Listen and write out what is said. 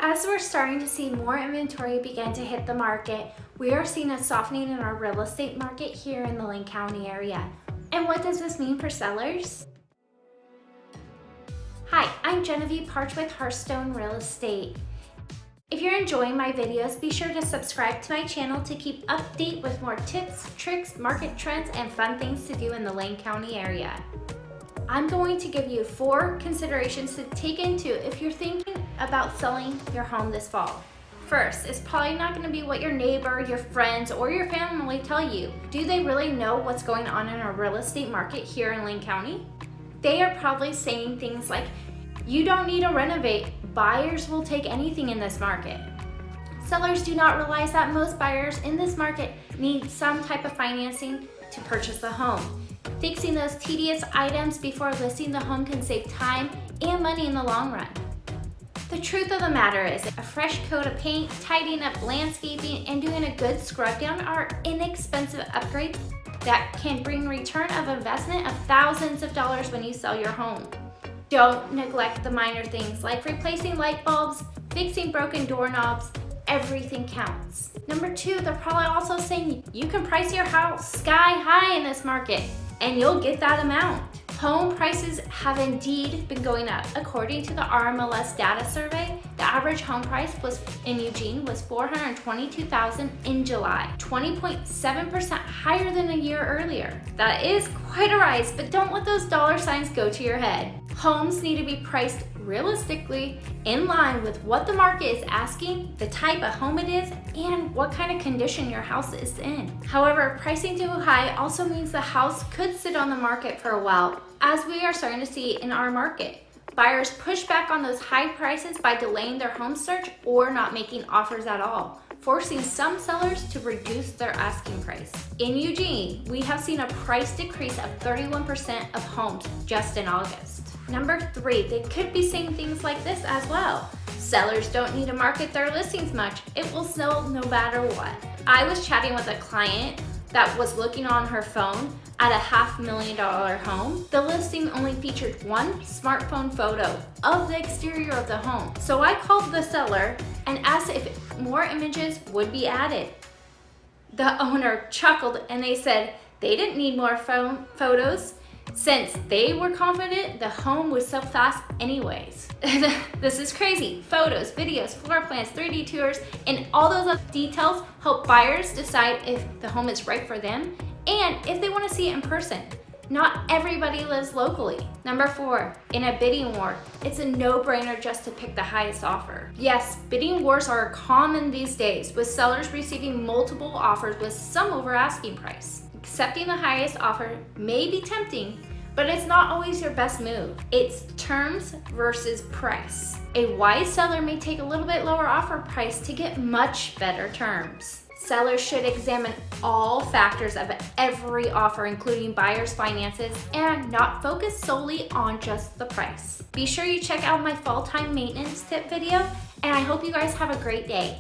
As we're starting to see more inventory begin to hit the market, we are seeing a softening in our real estate market here in the Lane County area. And what does this mean for sellers? Hi, I'm Genevieve Partsch with Hearthstone Real Estate. If you're enjoying my videos, be sure to subscribe to my channel to keep update with more tips, tricks, market trends, and fun things to do in the Lane County area. I'm going to give you 4 considerations to take into if you're thinking about selling your home this fall. First, it's probably not going to be what your neighbor, your friends, or your family tell you. Do they really know what's going on in our real estate market here in Lane County? They are probably saying things like, you don't need to renovate, buyers will take anything in this market. Sellers do not realize that most buyers in this market need some type of financing to purchase the home. Fixing those tedious items before listing the home can save time and money in the long run. The truth of the matter is, a fresh coat of paint, tidying up landscaping, and doing a good scrub down are inexpensive upgrades that can bring return of investment of thousands of dollars when you sell your home. Don't neglect the minor things like replacing light bulbs, fixing broken doorknobs. Everything counts. Number 2, they're probably also saying you can price your house sky high in this market and you'll get that amount. Home prices have indeed been going up. According to the RMLS data survey, the average home price in Eugene was $422,000 in July, 20.7% higher than a year earlier. That is quite a rise, but don't let those dollar signs go to your head. Homes need to be priced realistically in line with what the market is asking, the type of home it is, and what kind of condition your house is in. However, pricing too high also means the house could sit on the market for a while, as we are starting to see in our market. Buyers push back on those high prices by delaying their home search or not making offers at all, forcing some sellers to reduce their asking price. In Eugene, we have seen a price decrease of 31% of homes just in August. Number 3, they could be saying things like this as well. Sellers don't need to market their listings much. It will sell no matter what. I was chatting with a client that was looking on her phone at a $500,000 home. The listing only featured one smartphone photo of the exterior of the home. So I called the seller and asked if more images would be added. The owner chuckled and they said they didn't need more photos since they were confident the home would sell fast anyways. This is crazy. Photos, videos, floor plans, 3D tours, and all those other details help buyers decide if the home is right for them and if they want to see it in person. Not everybody lives locally. Number 4, in a bidding war, it's a no-brainer just to pick the highest offer. Yes, bidding wars are common these days, with sellers receiving multiple offers with some over asking price. Accepting the highest offer may be tempting, but it's not always your best move. It's terms versus price. A wise seller may take a little bit lower offer price to get much better terms. Sellers should examine all factors of every offer, including buyer's finances, and not focus solely on just the price. Be sure you check out my fall time maintenance tip video, and I hope you guys have a great day.